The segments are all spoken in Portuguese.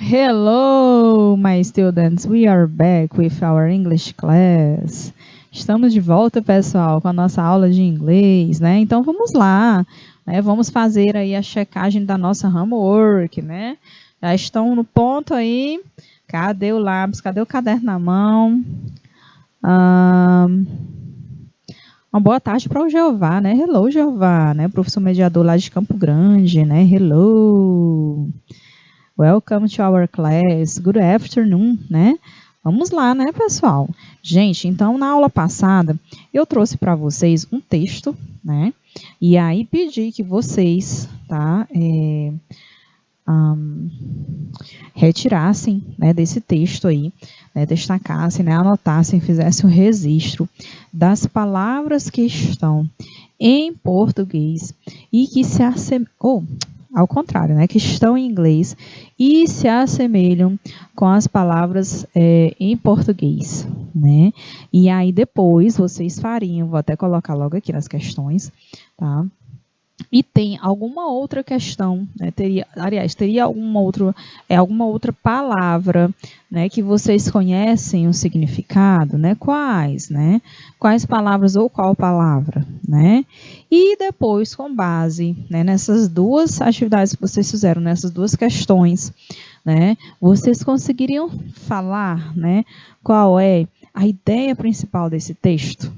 Hello, my students. We are back with our English class. Estamos de volta, pessoal, com a nossa aula de inglês, né? Então vamos lá, né? Vamos fazer aí a checagem da nossa homework, né? Já estão no ponto aí. Cadê o lápis? Cadê o caderno na mão? Uma boa tarde para o Jeová, né? Hello, Jeová, né? Professor mediador lá de Campo Grande, né? Hello. Welcome to our class. Good afternoon, né? Vamos lá, né, pessoal? Gente, então na aula passada eu trouxe para vocês um texto, né? E aí pedi que vocês, tá? Retirassem, né, desse texto aí, né, destacassem, né, anotassem, fizessem um registro das palavras que estão em português e que se assemelham, ao contrário, né, que estão em inglês e se assemelham com as palavras em português, né? E aí depois vocês fariam, vou até colocar logo aqui nas questões, tá? E tem alguma outra questão, né? Teria alguma outra palavra, né, que vocês conhecem o significado, né? Quais, né? Quais palavras ou qual palavra, né? E depois, com base, né, nessas duas atividades que vocês fizeram, nessas duas questões, né, vocês conseguiriam falar, né, qual é a ideia principal desse texto,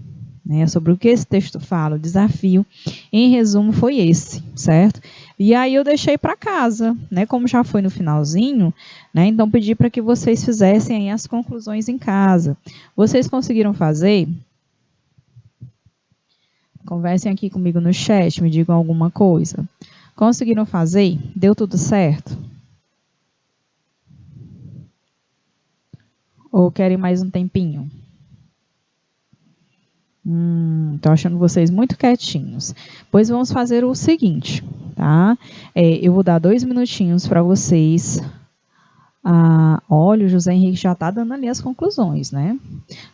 né, sobre o que esse texto fala, o desafio, em resumo, foi esse, certo? E aí eu deixei para casa, né, como já foi no finalzinho, né, então pedi para que vocês fizessem aí as conclusões em casa. Vocês conseguiram fazer? Conversem aqui comigo no chat, me digam alguma coisa. Conseguiram fazer? Deu tudo certo? Ou querem mais um tempinho? Tô achando vocês muito quietinhos. Pois vamos fazer o seguinte, tá? Eu vou dar 2 minutinhos para vocês. Olha, o José Henrique já está dando ali as conclusões, né?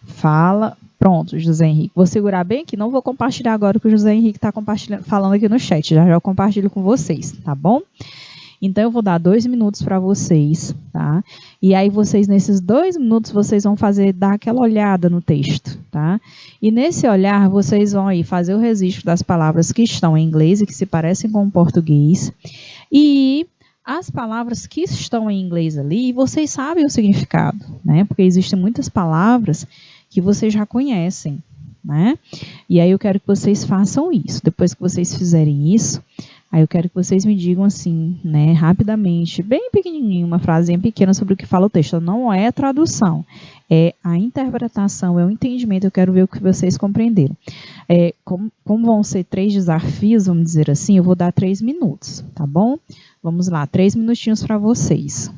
Fala. Pronto, José Henrique. Vou segurar bem aqui. Não vou compartilhar agora o que o José Henrique está falando aqui no chat. Já já compartilho com vocês, tá bom? Então, eu vou dar 2 minutos para vocês, tá? E aí, vocês, nesses 2 minutos, vocês vão dar aquela olhada no texto, tá? E nesse olhar, vocês vão aí fazer o registro das palavras que estão em inglês e que se parecem com o português. E as palavras que estão em inglês ali, vocês sabem o significado, né? Porque existem muitas palavras que vocês já conhecem, né? E aí eu quero que vocês façam isso. Depois que vocês fizerem isso, aí eu quero que vocês me digam assim, né, rapidamente, bem pequenininho, uma frasinha pequena sobre o que fala o texto. Não é a tradução, é a interpretação, é o entendimento. Eu quero ver o que vocês compreenderam. Como vão ser 3 desafios, vamos dizer assim, eu vou dar 3 minutos, tá bom? Vamos lá, 3 minutinhos para vocês.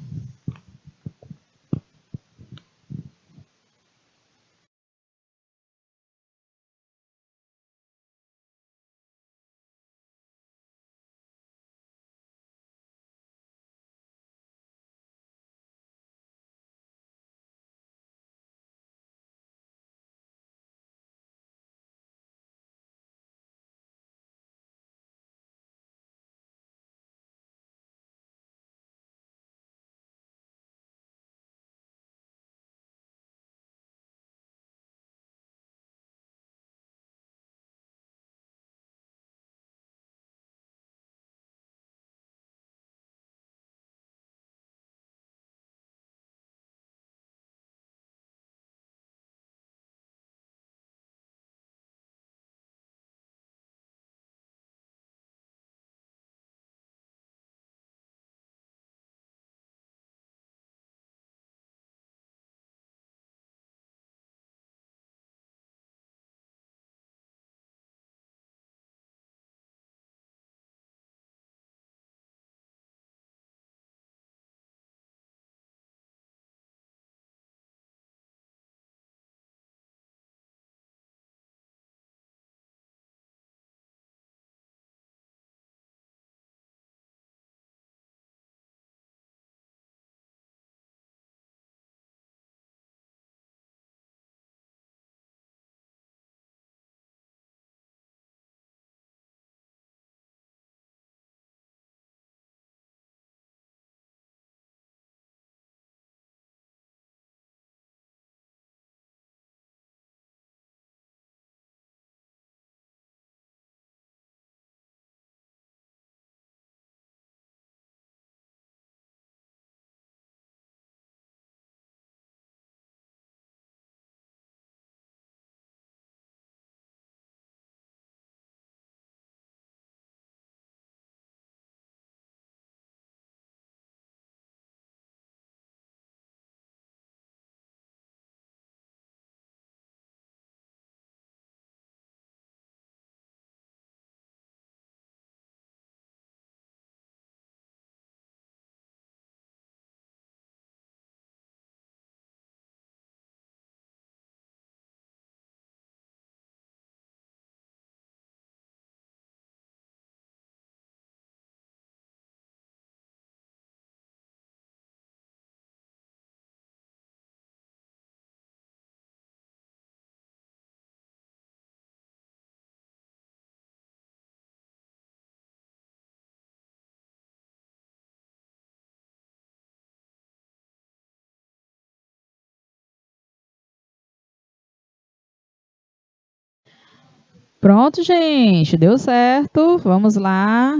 Pronto, gente, deu certo. Vamos lá.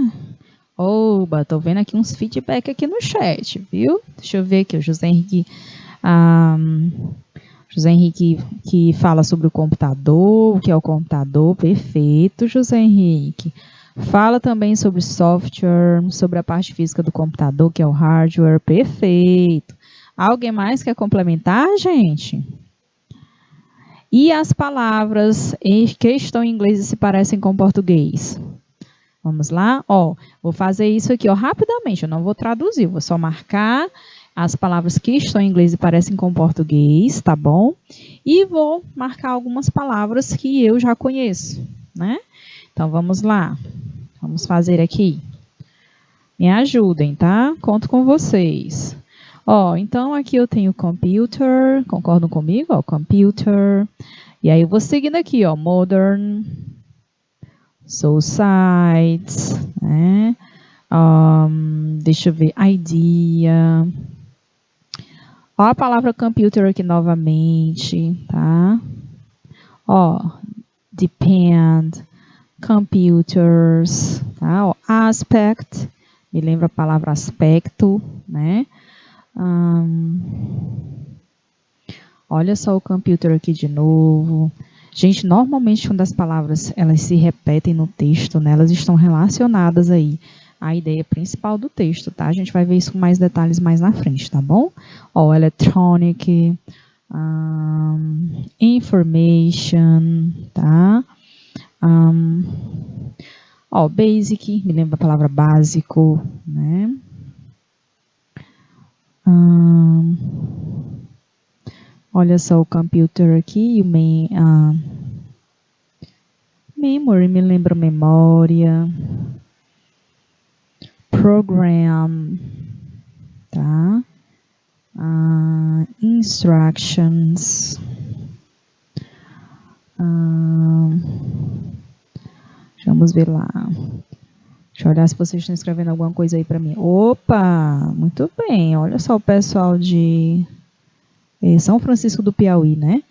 Oba, tô vendo aqui uns feedback aqui no chat, viu? Deixa eu ver aqui, o José Henrique, José Henrique que fala sobre o computador, o que é o computador, perfeito, José Henrique. Fala também sobre software, sobre a parte física do computador, que é o hardware, perfeito. Alguém mais quer complementar, gente? E as palavras que estão em inglês e se parecem com português? Vamos lá? Ó, vou fazer isso aqui, ó, rapidamente, eu não vou traduzir, vou só marcar as palavras que estão em inglês e parecem com português, tá bom? E vou marcar algumas palavras que eu já conheço, né? Então, vamos lá. Vamos fazer aqui. Me ajudem, tá? Conto com vocês. Ó, então aqui eu tenho computer, concordam comigo? Ó, computer. E aí eu vou seguindo aqui, ó, modern, societies, né? Deixa eu ver, idea. Ó a palavra computer aqui novamente, tá? Ó, depend, computers, tá? Ó, aspect, me lembra a palavra aspecto, né? Olha só o computer aqui de novo. Gente, normalmente quando as palavras elas se repetem no texto, né, elas estão relacionadas aí à ideia principal do texto, tá? A gente vai ver isso com mais detalhes mais na frente, tá bom? Ó, electronic, information, tá? Ó, basic, me lembra a palavra básico, né? Olha só o computer aqui, memory, me lembra memória. Program, tá? Instructions. Vamos ver lá. Deixa eu olhar se vocês estão escrevendo alguma coisa aí para mim. Opa, muito bem. Olha só o pessoal de São Francisco do Piauí, né?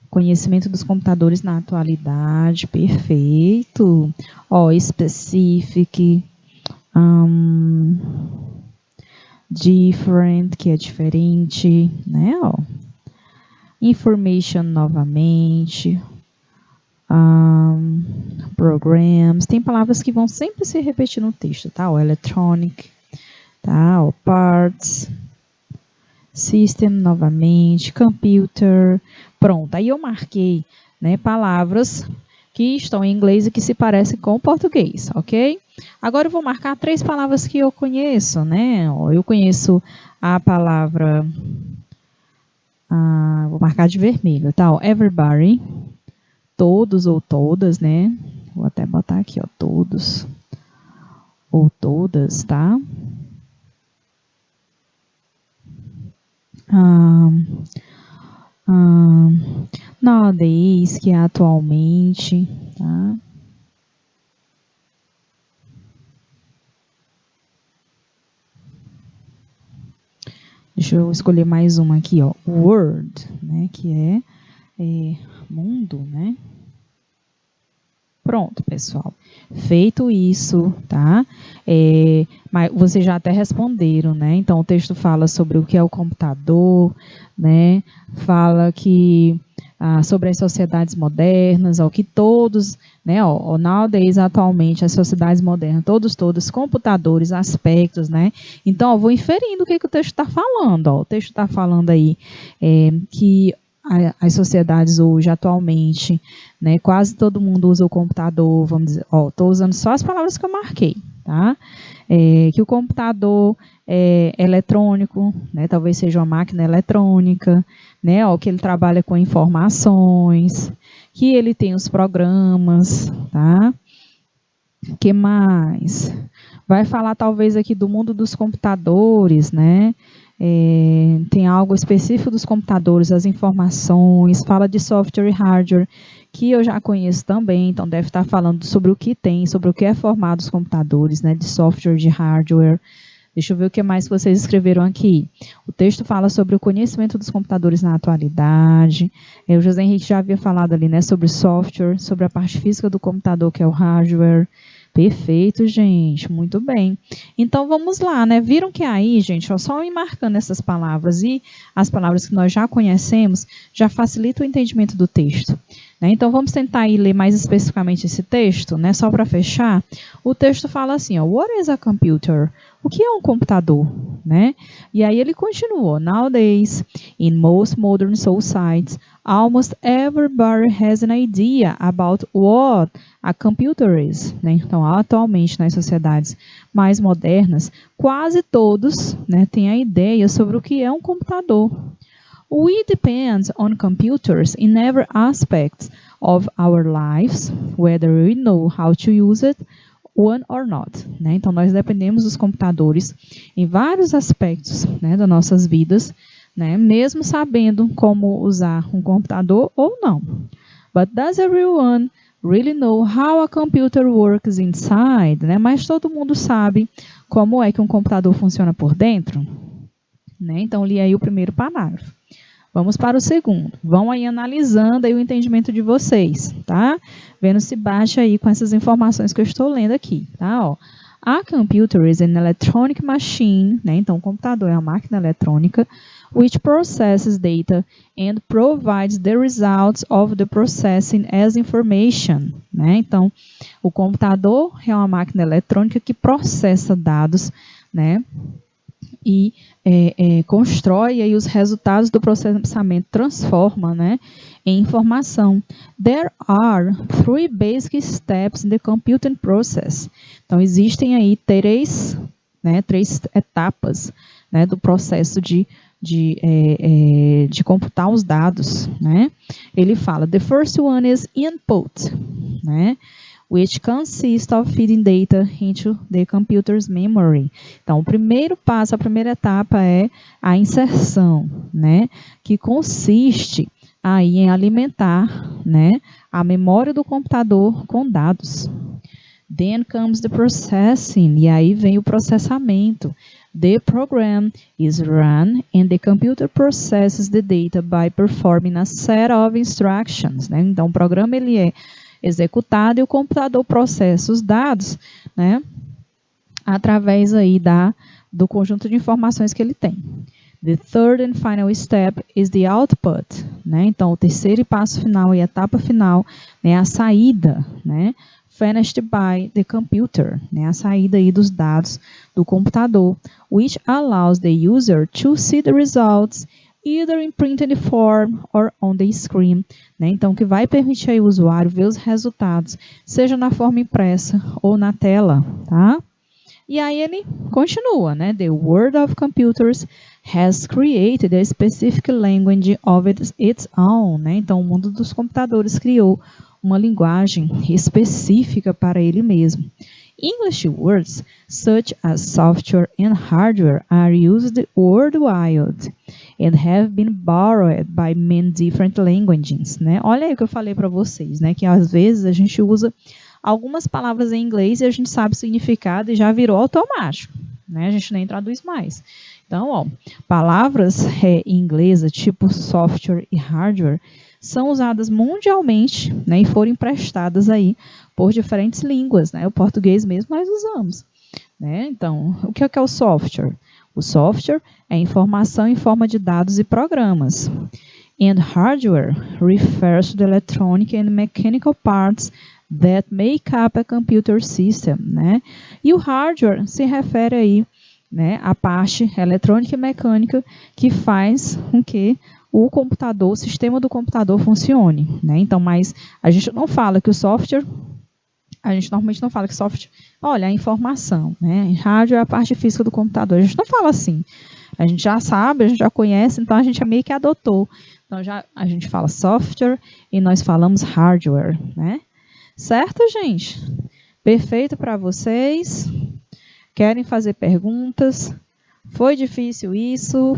Conhecimento dos computadores na atualidade, perfeito. Ó, specific, different, que é diferente, né? Ó. Information novamente. Programs. Tem palavras que vão sempre se repetir no texto, tá? O electronic, tá? O parts. System novamente. Computer. Pronto. Aí eu marquei, né, palavras que estão em inglês e que se parecem com o português, ok? Agora eu vou marcar 3 palavras que eu conheço, né? Eu conheço a palavra... vou marcar de vermelho, tá? Everybody. Todos ou todas, né? Vou até botar aqui, ó, todos ou todas, tá? Nowadays, que é atualmente, tá? Deixa eu escolher mais uma aqui, ó. World, né? Que é mundo, né? Pronto, pessoal. Feito isso, tá? Mas vocês já até responderam, né? Então, o texto fala sobre o que é o computador, né? Fala que sobre as sociedades modernas, ó, que todos, né? Ó, nowadays, atualmente, as sociedades modernas, todos, computadores, aspectos, né? Então, ó, vou inferindo o que o texto está falando, ó. O texto está falando aí que as sociedades hoje, atualmente, né, quase todo mundo usa o computador, vamos dizer, ó, estou usando só as palavras que eu marquei, tá? Que o computador é eletrônico, né, talvez seja uma máquina eletrônica, né, ó, que ele trabalha com informações, que ele tem os programas, tá? Que mais? Vai falar talvez aqui do mundo dos computadores, né? Tem algo específico dos computadores, as informações, fala de software e hardware, que eu já conheço também, então deve estar falando sobre o que tem, sobre o que é formado os computadores, né? De software, de hardware, Deixa eu ver o que mais vocês escreveram aqui. O texto fala sobre o conhecimento dos computadores na atualidade. O José Henrique já havia falado ali, né, sobre software, sobre a parte física do computador, que é o hardware. Perfeito, gente, muito bem. Então vamos lá, né? Viram que aí, gente, ó, só ir marcando essas palavras e as palavras que nós já conhecemos já facilita o entendimento do texto. Né? Então vamos tentar aí ler mais especificamente esse texto, né? Só para fechar. O texto fala assim, ó, What is a computer? O que é um computador? Né? E aí ele continuou, Nowadays, in most modern societies, almost everybody has an idea about what a computer is. Né? Então, atualmente, nas sociedades mais modernas, quase todos, né, têm a ideia sobre o que é um computador. We depend on computers in every aspect of our lives, whether we know how to use it one or not. Né? Então, nós dependemos dos computadores em vários aspectos, né, das nossas vidas, né, mesmo sabendo como usar um computador ou não. But does everyone really know how a computer works inside? Né? Mas todo mundo sabe como é que um computador funciona por dentro? Né? Então, li aí o primeiro parágrafo. Vamos para o segundo. Vão aí analisando aí o entendimento de vocês, tá? Vendo se baixa aí com essas informações que eu estou lendo aqui, tá? Ó, a computer is an electronic machine, né? Então, o computador é uma máquina eletrônica, which processes data and provides the results of the processing as information, né? Então, o computador é uma máquina eletrônica que processa dados, né? E constrói aí os resultados do processamento, transforma, né, em informação. There are three basic steps in the computing process. Então, existem aí três etapas, né, do processo de computar os dados. Né? Ele fala, the first one is input, né? Which consists of feeding data into the computer's memory. Então, o primeiro passo, a primeira etapa é a inserção, né? Que consiste aí em alimentar, né, a memória do computador com dados. Then comes the processing, e aí vem o processamento. The program is run and the computer processes the data by performing a set of instructions. Né? Então, o programa ele é executado e o computador processa os dados, né, através aí do conjunto de informações que ele tem. The third and final step is the output, né? Então, o terceiro passo final e etapa final é a saída, né? Finished by the computer, né? A saída aí dos dados do computador, which allows the user to see the results either in printed form or on the screen, né? Então, que vai permitir aí o usuário ver os resultados, seja na forma impressa ou na tela, tá? E aí ele continua, né? The world of computers has created a specific language of its own, né? Então, o mundo dos computadores criou uma linguagem específica para ele mesmo. English words such as software and hardware are used worldwide and have been borrowed by many different languages, né? Olha aí o que eu falei para vocês, né? Que às vezes a gente usa algumas palavras em inglês e a gente sabe o significado e já virou automático, né? A gente nem traduz mais. Então, ó, palavras em inglês, tipo software e hardware, são usadas mundialmente, né, e foram emprestadas aí por diferentes línguas, né? O português mesmo nós usamos, né? Então, o que é o software? O software é informação em forma de dados e programas. And hardware refers to the electronic and mechanical parts that make up a computer system, né? E o hardware se refere aí, né, à parte eletrônica e mecânica que faz com que o computador, o sistema do computador funcione, né? Então, mas a gente não fala que o software, a gente normalmente não fala que software, olha, a informação, né? Hardware é a parte física do computador. A gente não fala assim. A gente já sabe, a gente já conhece, então a gente meio que adotou. Então, a gente fala software e nós falamos hardware, né? Certo, gente? Perfeito para vocês? Querem fazer perguntas? Foi difícil isso?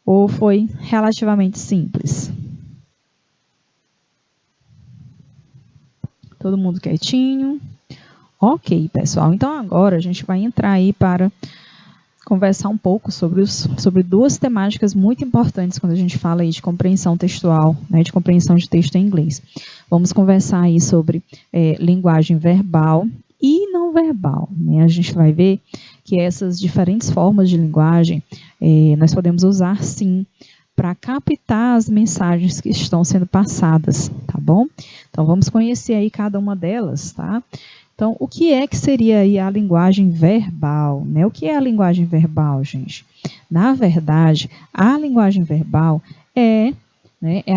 Ou foi relativamente simples? Todo mundo quietinho? Ok, pessoal. Então, agora a gente vai entrar aí para conversar um pouco sobre duas temáticas muito importantes quando a gente fala aí de compreensão textual, né, de compreensão de texto em inglês. Vamos conversar aí sobre linguagem verbal e não verbal, né? A gente vai ver que essas diferentes formas de linguagem nós podemos usar sim para captar as mensagens que estão sendo passadas, tá bom? Então vamos conhecer aí cada uma delas, tá? Então, o que é que seria aí a linguagem verbal, né? O que é a linguagem verbal, gente? Na verdade, a linguagem verbal é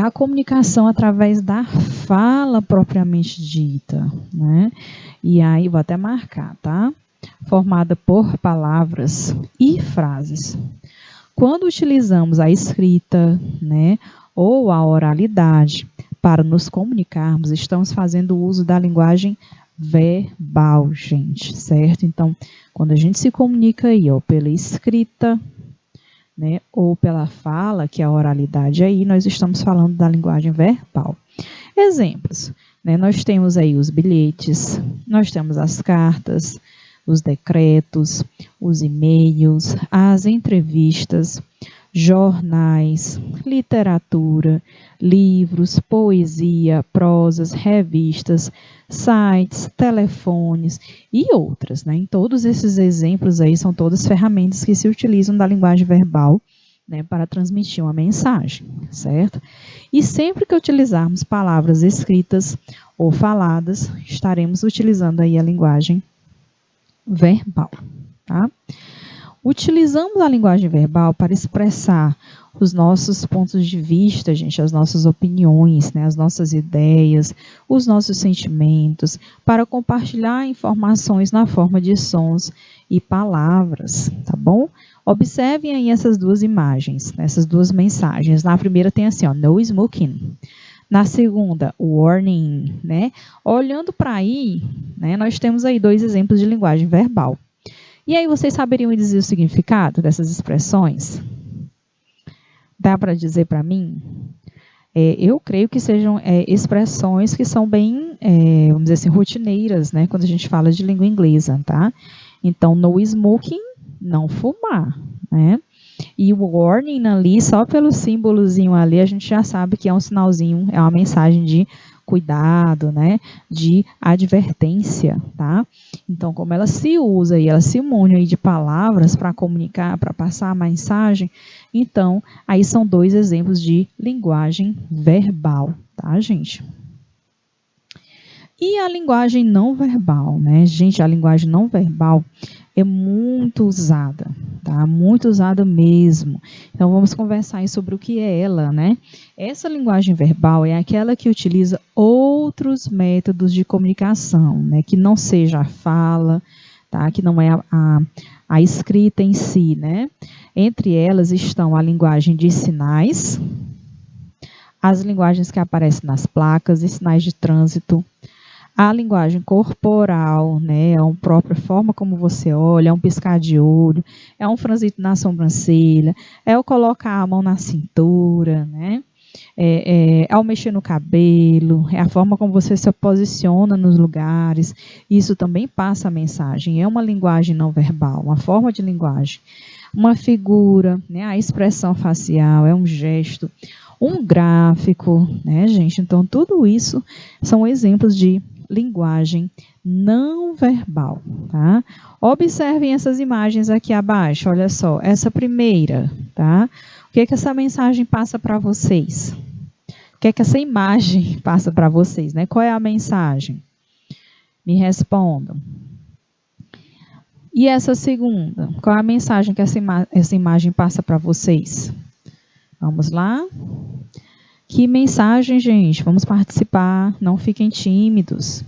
a comunicação através da fala propriamente dita, né? E aí, vou até marcar, tá? Formada por palavras e frases. Quando utilizamos a escrita, né, ou a oralidade para nos comunicarmos, estamos fazendo uso da linguagem verbal, gente, certo? Então, quando a gente se comunica aí, ó, pela escrita, né, ou pela fala, que é a oralidade aí, nós estamos falando da linguagem verbal. Exemplos, né, nós temos aí os bilhetes, nós temos as cartas, os decretos, os e-mails, as entrevistas, jornais, literatura, livros, poesia, prosas, revistas, sites, telefones e outras, né? Em todos esses exemplos aí são todas ferramentas que se utilizam da linguagem verbal, né, para transmitir uma mensagem, certo? E sempre que utilizarmos palavras escritas ou faladas, estaremos utilizando aí a linguagem verbal, tá? Utilizamos a linguagem verbal para expressar os nossos pontos de vista, gente, as nossas opiniões, né, as nossas ideias, os nossos sentimentos, para compartilhar informações na forma de sons e palavras, tá bom? Observem aí essas duas imagens, essas duas mensagens. Na primeira tem assim, ó, no smoking. Na segunda, warning, né? Olhando para aí, né, nós temos aí dois exemplos de linguagem verbal. E aí vocês saberiam dizer o significado dessas expressões? Dá para dizer para mim? Eu creio que sejam expressões que são bem, vamos dizer assim, rotineiras, né? Quando a gente fala de língua inglesa, tá? Então, no smoking, não fumar, né? E o warning ali, só pelo símbolozinho ali, a gente já sabe que é um sinalzinho, é uma mensagem de cuidado, né? De advertência, tá? Então, como ela se usa e ela se une aí de palavras para comunicar, para passar a mensagem, então, aí são dois exemplos de linguagem verbal, tá, gente? E a linguagem não verbal, né? Gente, a linguagem não verbal é muito usada, tá? Muito usada mesmo. Então, vamos conversar aí sobre o que é ela, né? Essa linguagem verbal é aquela que utiliza outros métodos de comunicação, né? Que não seja a fala, tá? Que não é a escrita em si, né? Entre elas estão a linguagem de sinais, as linguagens que aparecem nas placas e sinais de trânsito, a linguagem corporal, né, é a própria forma como você olha, é um piscar de olho, é um franzito na sobrancelha, é o colocar a mão na cintura, né, ao mexer no cabelo, é a forma como você se posiciona nos lugares, isso também passa a mensagem, é uma linguagem não verbal, uma forma de linguagem. Uma figura, né, a expressão facial, é um gesto, um gráfico, né, gente? Então, tudo isso são exemplos de linguagem não verbal, tá? Observem essas imagens aqui abaixo, olha só, essa primeira, tá? O que é que essa mensagem passa para vocês? O que é que essa imagem passa para vocês, né? Qual é a mensagem? Me respondam. E essa segunda, qual é a mensagem que essa imagem passa para vocês? Vamos lá? Que mensagem, gente? Vamos participar, não fiquem tímidos.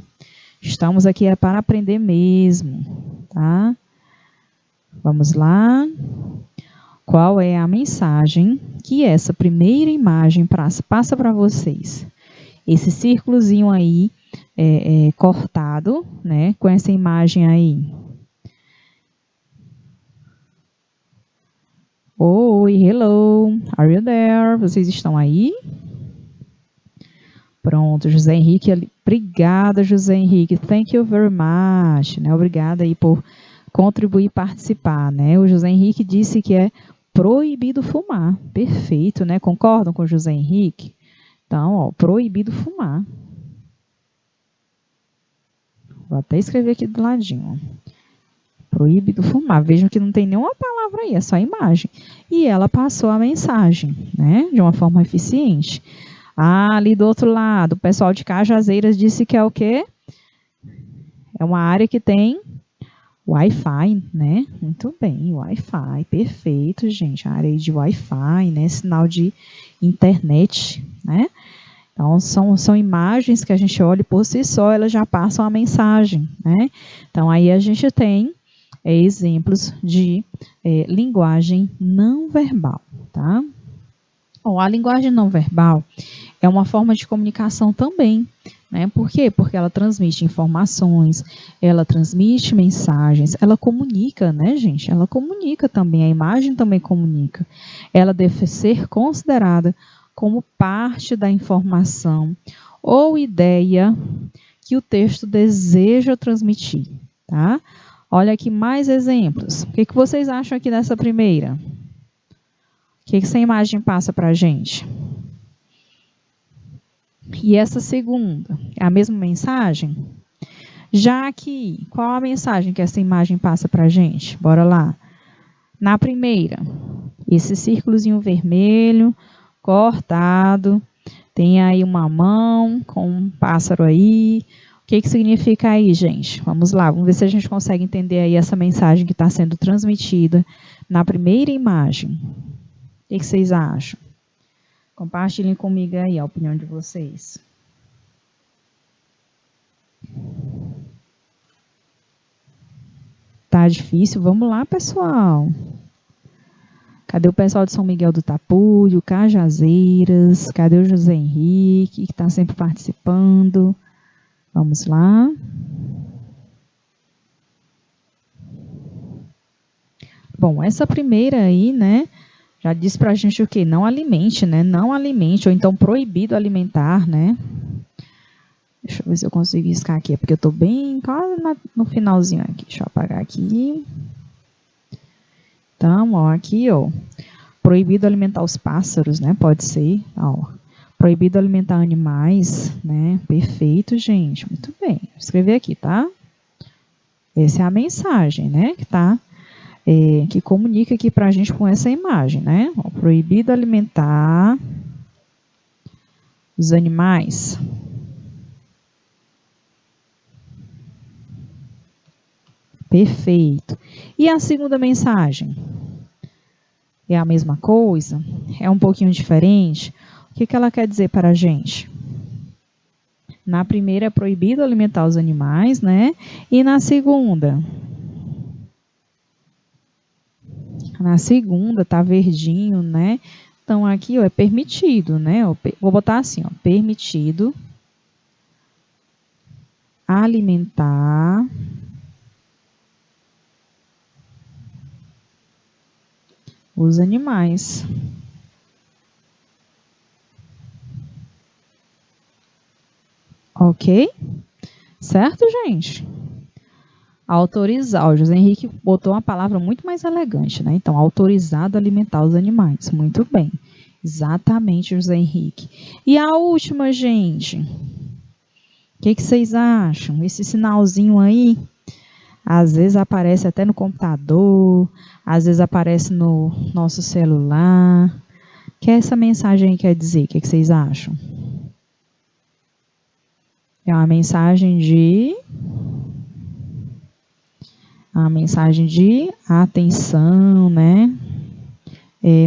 Estamos aqui para aprender mesmo, tá? Vamos lá? Qual é a mensagem que essa primeira imagem passa para vocês? Esse círculozinho aí cortado, né? Com essa imagem aí. Oi, hello, are you there? Vocês estão aí? Pronto, José Henrique, obrigada, José Henrique, thank you very much, né? Obrigada aí por contribuir e participar, né? O José Henrique disse que é proibido fumar, perfeito, né? Concordam com o José Henrique? Então, ó, proibido fumar. Vou até escrever aqui do ladinho, ó. Proibido fumar. Vejam que não tem nenhuma palavra aí, é só imagem. E ela passou a mensagem, né? De uma forma eficiente. Ah, ali do outro lado, o pessoal de Cajazeiras disse que é o quê? É uma área que tem Wi-Fi, né? Muito bem, Wi-Fi, perfeito, gente. A área de Wi-Fi, né? Sinal de internet, né? Então, são imagens que a gente olha e por si só, elas já passam a mensagem, né? Então, aí a gente tem exemplos de linguagem não verbal, tá? Bom, a linguagem não verbal é uma forma de comunicação também, né? Por quê? Porque ela transmite informações, ela transmite mensagens, ela comunica, né, gente? Ela comunica também, a imagem também comunica. Ela deve ser considerada como parte da informação ou ideia que o texto deseja transmitir, tá? Olha aqui mais exemplos. O que vocês acham aqui dessa primeira? O que essa imagem passa para a gente? E essa segunda? É a mesma mensagem? Já aqui, qual a mensagem que essa imagem passa para a gente? Bora lá. Na primeira, esse círculozinho vermelho, cortado, tem aí uma mão com um pássaro aí. O que significa aí, gente? Vamos lá, vamos ver se a gente consegue entender aí essa mensagem que está sendo transmitida na primeira imagem. O que vocês acham? Compartilhem comigo aí a opinião de vocês. Tá difícil? Vamos lá, pessoal. Cadê o pessoal de São Miguel do Tapuio, Cajazeiras? Cadê o José Henrique, que está sempre participando? Vamos lá. Bom, essa primeira aí, né, já diz pra gente o quê? Não alimente, né? Não alimente, ou então proibido alimentar, né? Deixa eu ver se eu consigo riscar aqui, porque eu tô bem quase no finalzinho aqui. Deixa eu apagar aqui. Então, ó, aqui, ó. Proibido alimentar os pássaros, né? Pode ser, ó. Proibido alimentar animais, né? Perfeito, gente. Muito bem. Vou escrever aqui, tá? Essa é a mensagem, né? Que comunica aqui pra gente com essa imagem, né? Ó, proibido alimentar os animais. Perfeito. E a segunda mensagem? É a mesma coisa? É um pouquinho diferente? O que ela quer dizer para a gente? Na primeira é proibido alimentar os animais, né? E na segunda? Na segunda tá verdinho, né? Então aqui, ó, é permitido, né? Vou botar assim, ó, permitido alimentar os animais. Ok? Certo, gente? Autorizar. O José Henrique botou uma palavra muito mais elegante, né? Então, autorizado a alimentar os animais. Muito bem. Exatamente, José Henrique. E a última, gente? O que vocês acham? Esse sinalzinho aí, às vezes aparece até no computador, às vezes aparece no nosso celular. O que essa mensagem aí quer dizer? O que vocês acham? É uma mensagem de atenção, né?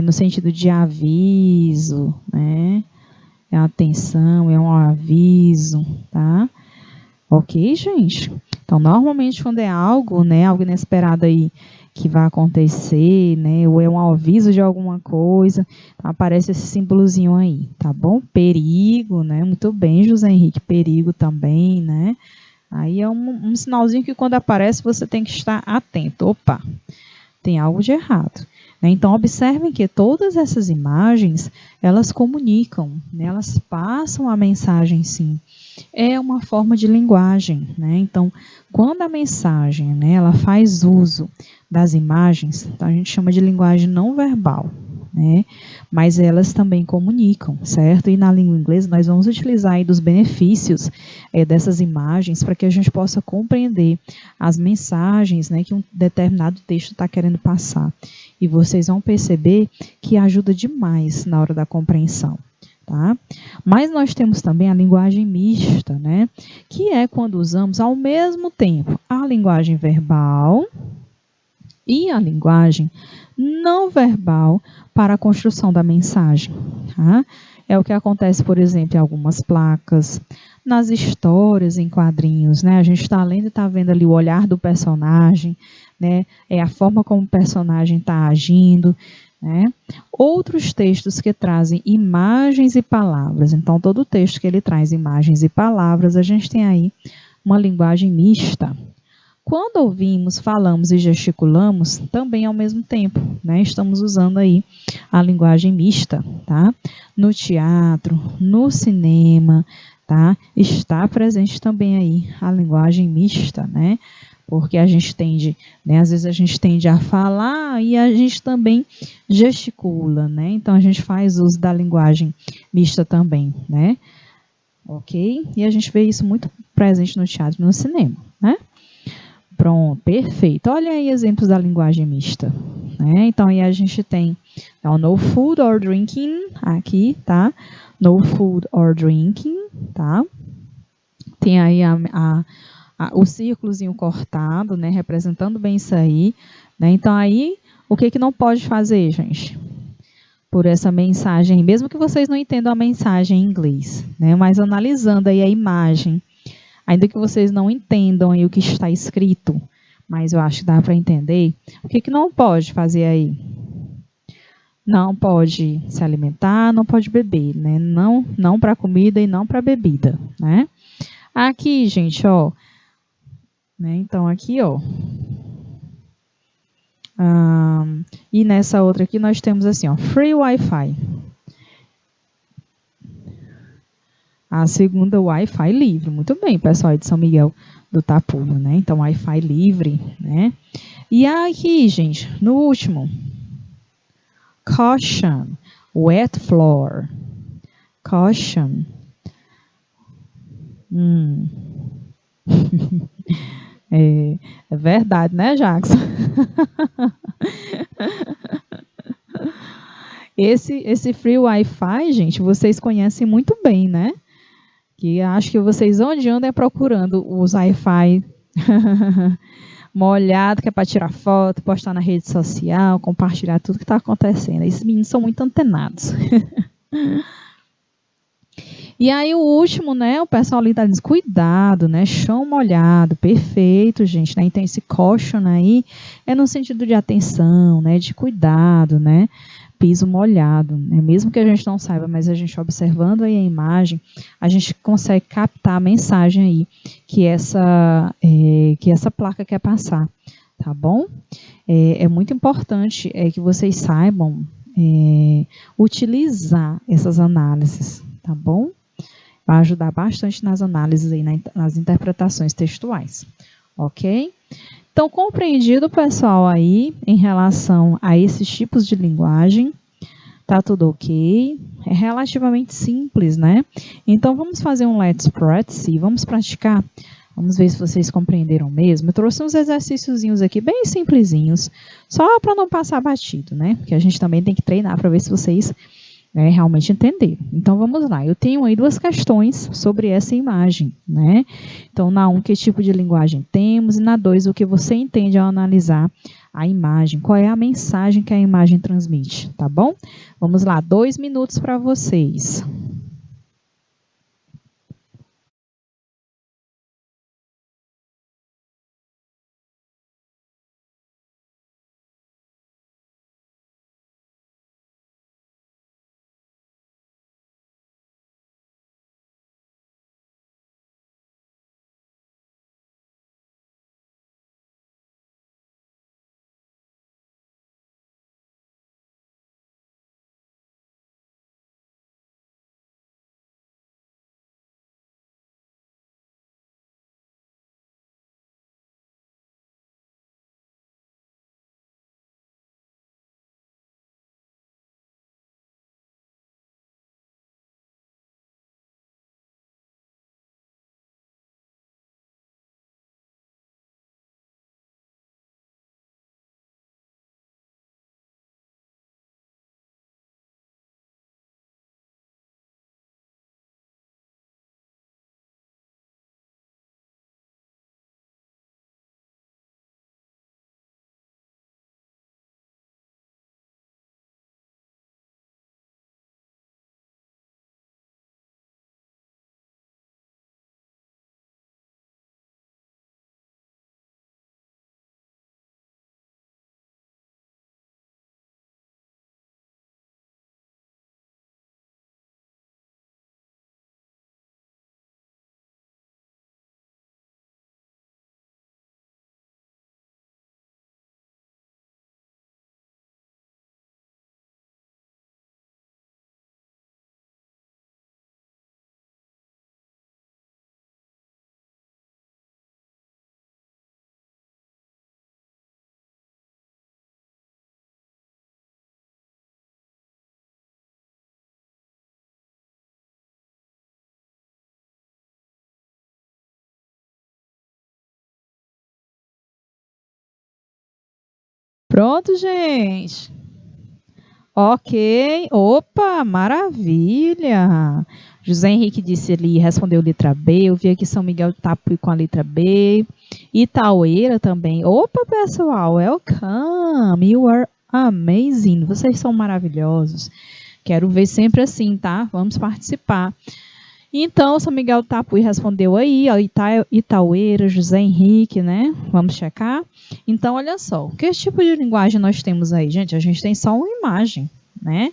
No sentido de aviso, né? É atenção, é um aviso, tá? Ok, gente? Então, normalmente, quando é algo, né, algo inesperado aí que vai acontecer, né, ou é um aviso de alguma coisa, então aparece esse símbolozinho aí, tá bom? Perigo, né? Muito bem, José Henrique, perigo também, né? Aí é um sinalzinho que quando aparece você tem que estar atento. Opa, tem algo de errado. né? Então, observem que todas essas imagens, elas comunicam, né? Elas passam a mensagem, sim. É uma forma de linguagem, né? Então, quando a mensagem, né, ela faz uso das imagens, então a gente chama de linguagem não verbal, né? Mas elas também comunicam, certo? E na língua inglesa nós vamos utilizar aí dos benefícios dessas imagens para que a gente possa compreender as mensagens, né, que um determinado texto está querendo passar. E vocês vão perceber que ajuda demais na hora da compreensão. Tá? Mas nós temos também a linguagem mista, né? Que é quando usamos ao mesmo tempo a linguagem verbal e a linguagem não verbal para a construção da mensagem. Tá? É o que acontece, por exemplo, em algumas placas, nas histórias em quadrinhos, né? A gente está lendo e está vendo ali o olhar do personagem, né? É a forma como o personagem está agindo, né? Outros textos que trazem imagens e palavras. Então, todo texto que ele traz imagens e palavras, a gente tem aí uma linguagem mista. Quando ouvimos, falamos e gesticulamos, também ao mesmo tempo, né? Estamos usando aí a linguagem mista, tá? No teatro, no cinema, tá? Está presente também aí a linguagem mista, né? Porque a gente tende, né? Às vezes a gente tende a falar e a gente também gesticula, né? Então a gente faz uso da linguagem mista também, né? Ok? E a gente vê isso muito presente no teatro e no cinema, né? Pronto, perfeito. Olha aí exemplos da linguagem mista. Né? Então, aí a gente tem então, no food or drinking, aqui, tá? No food or drinking, tá? Tem aí o círculozinho cortado, né? Representando bem isso aí. Né? Então, aí, o que não pode fazer, gente? Por essa mensagem, mesmo que vocês não entendam a mensagem em inglês, né? Mas analisando aí a imagem, ainda que vocês não entendam aí o que está escrito, mas eu acho que dá para entender, o que não pode fazer aí? Não pode se alimentar, não pode beber, né? Não para comida e não para bebida, né? Aqui, gente, ó, né? Então aqui, ó, e nessa outra aqui nós temos assim, ó, free Wi-Fi. A segunda, Wi-Fi livre. Muito bem, pessoal de São Miguel do Tapuio, né? Então, Wi-Fi livre, né? E aqui, gente, no último, caution, wet floor. Caution. É verdade, né, Jackson? Esse free Wi-Fi, gente, vocês conhecem muito bem, né? Que acho que vocês onde andam é procurando os Wi-Fi molhado, que é para tirar foto, postar na rede social, compartilhar tudo que está acontecendo. Esses meninos são muito antenados. E aí o último, né, o pessoal ali tá dizendo, cuidado, né, chão molhado, perfeito, gente, né, então esse caution aí é no sentido de atenção, né, de cuidado, né, piso molhado, né, mesmo que a gente não saiba, mas a gente observando aí a imagem, a gente consegue captar a mensagem aí que essa placa quer passar, tá bom? É muito importante que vocês saibam utilizar essas análises, tá bom? Vai ajudar bastante nas análises e nas interpretações textuais, ok? Então, compreendido, pessoal, aí, em relação a esses tipos de linguagem, tá tudo ok? É relativamente simples, né? Então, vamos fazer um Let's Practice, vamos praticar. Vamos ver se vocês compreenderam mesmo. Eu trouxe uns exercíciozinhos aqui, bem simplesinhos, só para não passar batido, né? Porque a gente também tem que treinar para ver se vocês realmente entender. Então vamos lá, eu tenho aí duas questões sobre essa imagem, né? Então na 1, que tipo de linguagem temos, e na 2, o que você entende ao analisar a imagem, qual é a mensagem que a imagem transmite, tá bom? Vamos lá, 2 minutos para vocês. Pronto, gente. Ok. Opa, maravilha. José Henrique disse ali, respondeu letra B. Eu vi aqui São Miguel de Tapuí com a letra B. Itaueira também. Opa, pessoal, welcome. You are amazing. Vocês são maravilhosos. Quero ver sempre assim, tá? Vamos participar. Então, São Miguel do Tapuí respondeu aí, ó, Itaueira, José Henrique, né? Vamos checar. Então, olha só, que tipo de linguagem nós temos aí? Gente, a gente tem só uma imagem, né?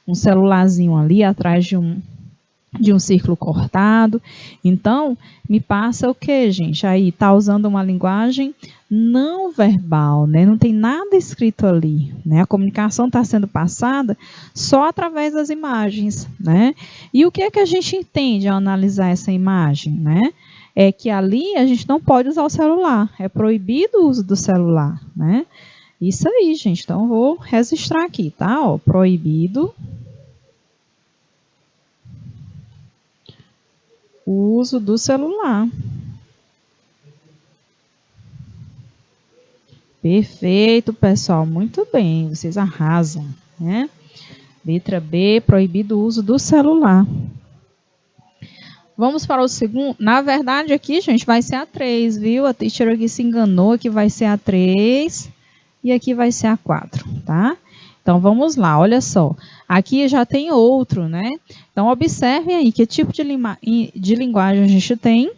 Um celularzinho ali atrás de um círculo cortado. Então, me passa o que, gente? Aí, tá usando uma linguagem não verbal, né? Não tem nada escrito ali, né? A comunicação está sendo passada só através das imagens, né? E o que é que a gente entende ao analisar essa imagem, né? É que ali a gente não pode usar o celular, é proibido o uso do celular, né? Isso aí, gente. Então, vou registrar aqui, tá? Ó, proibido o uso do celular. Perfeito, pessoal. Muito bem. Vocês arrasam, né? Letra B, proibido o uso do celular. Vamos para o segundo. Na verdade, aqui, gente, vai ser a 3, viu? A teacher aqui se enganou, que vai ser a 3 e aqui vai ser a 4, tá? Então, vamos lá, olha só. Aqui já tem outro, né? Então, observem aí que tipo de linguagem a gente tem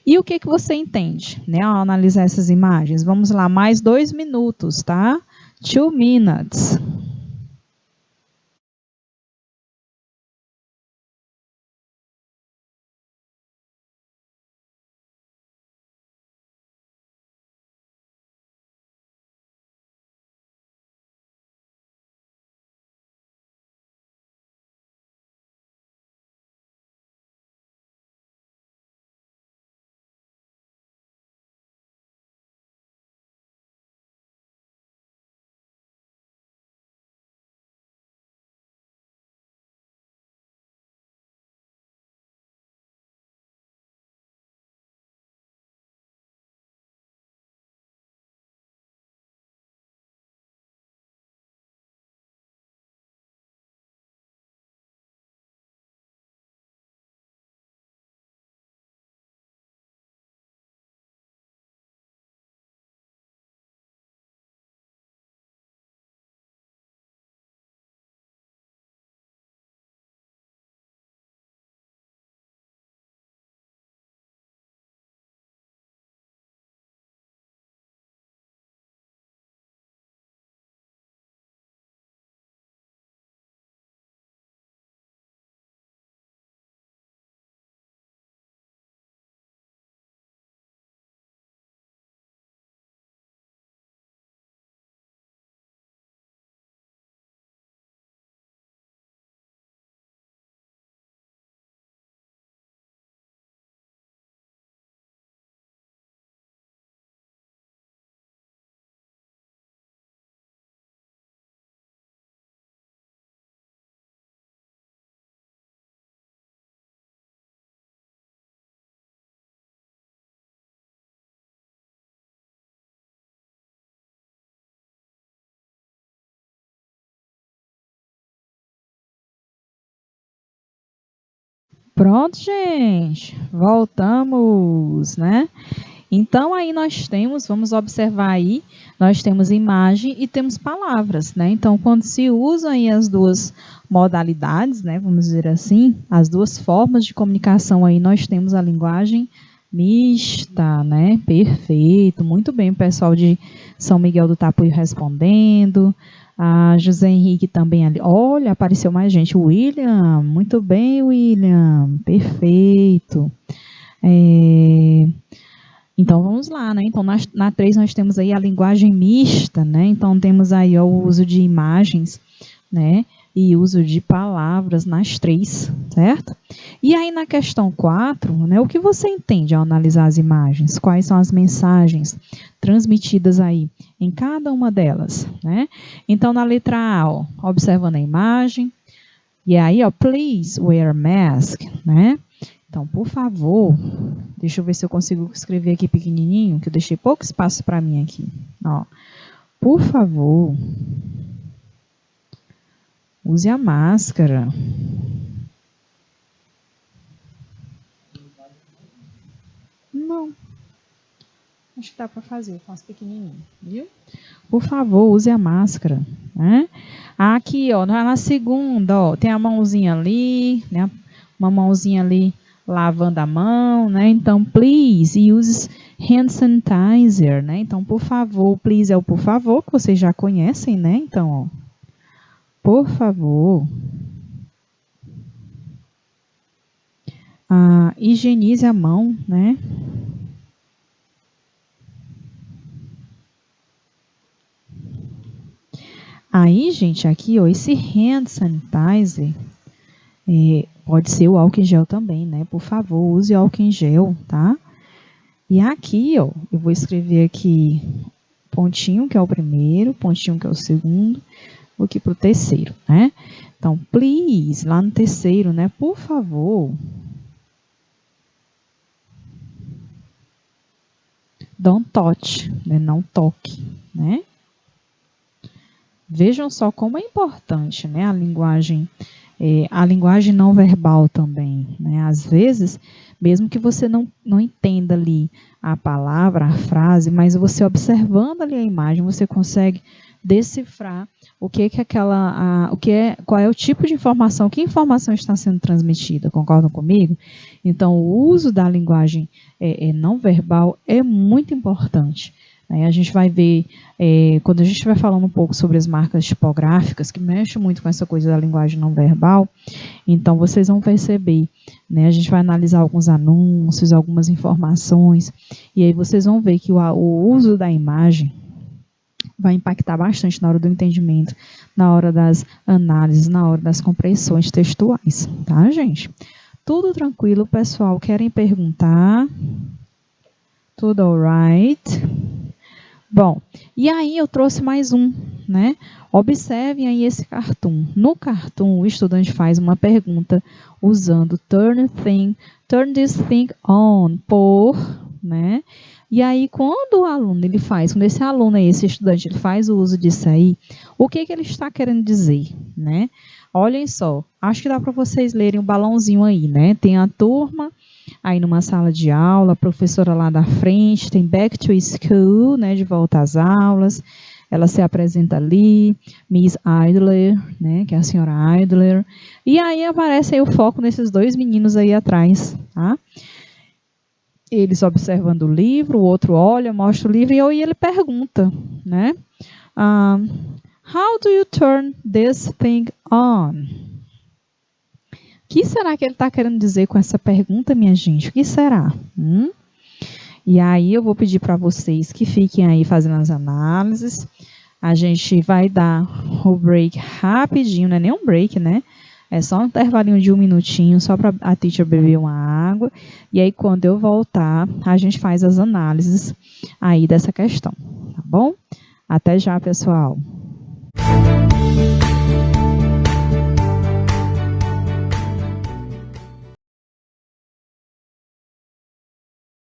e o que você entende, né, ao analisar essas imagens. Vamos lá, mais 2 minutos, tá? 2 minutes. Pronto, gente. Voltamos, né? Então, aí nós temos, vamos observar aí, nós temos imagem e temos palavras, né? Então, quando se usam aí as duas modalidades, né? Vamos dizer assim, as duas formas de comunicação aí, nós temos a linguagem mista, né? Perfeito, muito bem, o pessoal de São Miguel do Tapuí respondendo. A José Henrique também ali. Olha, apareceu mais gente. William, muito bem, William. Perfeito. Então, vamos lá, né? Então, na 3 nós temos aí a linguagem mista, né? Então, temos aí ó, o uso de imagens, né? E uso de palavras nas 3, certo? E aí, na questão 4, né? O que você entende ao analisar as imagens? Quais são as mensagens transmitidas aí em cada uma delas, né? Então, na letra A, ó, observando a imagem, e aí, ó, please wear mask, né? Então, por favor, deixa eu ver se eu consigo escrever aqui pequenininho, que eu deixei pouco espaço para mim aqui. Ó, Por favor, use a máscara. Não. Acho que dá para fazer, eu faço pequenininho, viu? Por favor, use a máscara, né? Aqui, ó, na segunda, ó, tem a mãozinha ali, né? Uma mãozinha ali lavando a mão, né? Então, please use hand sanitizer, né? Então, por favor, please é o por favor, que vocês já conhecem, né? Então, ó, por favor, higienize a mão, né? Aí, gente, aqui, ó, esse hand sanitizer pode ser o álcool em gel também, né? Por favor, use álcool em gel, tá? E aqui, ó, eu vou escrever aqui pontinho, que é o primeiro, pontinho, que é o segundo, vou aqui pro terceiro, né? Então, please, lá no terceiro, né? Por favor, don't touch, né? Não toque, né? Vejam só como é importante, né? A linguagem não verbal também, né? Às vezes, mesmo que você não entenda ali a palavra, a frase, mas você observando ali a imagem, você consegue decifrar o que é qual é o tipo de informação, que informação está sendo transmitida, concordam comigo? Então, o uso da linguagem não verbal é muito importante. A gente vai ver, quando a gente vai falando um pouco sobre as marcas tipográficas, que mexem muito com essa coisa da linguagem não verbal, então vocês vão perceber, né? A gente vai analisar alguns anúncios, algumas informações, e aí vocês vão ver que o uso da imagem vai impactar bastante na hora do entendimento, na hora das análises, na hora das compreensões textuais, tá, gente? Tudo tranquilo, pessoal? Querem perguntar? Tudo alright? Bom, e aí eu trouxe mais um, né? Observem aí esse cartoon. No cartoon, o estudante faz uma pergunta usando turn this thing on, por, né? E aí, quando esse aluno aí, esse estudante, ele faz o uso disso aí, o que ele está querendo dizer, né? Olhem só, acho que dá para vocês lerem o balãozinho aí, né? Tem a turma aí numa sala de aula, a professora lá da frente, tem back to school, né, de volta às aulas, ela se apresenta ali, Miss Idler, né, que é a senhora Idler, e aí aparece aí o foco nesses dois meninos aí atrás, tá? Eles observando o livro, o outro olha, mostra o livro, e aí ele pergunta, né, how do you turn this thing on? O que será que ele está querendo dizer com essa pergunta, minha gente? O que será? E aí eu vou pedir para vocês que fiquem aí fazendo as análises. A gente vai dar o break rapidinho, não é nem um break, né? É só um intervalinho de 1 minutinho, só para a teacher beber uma água. E aí, quando eu voltar, a gente faz as análises aí dessa questão, tá bom? Até já, pessoal!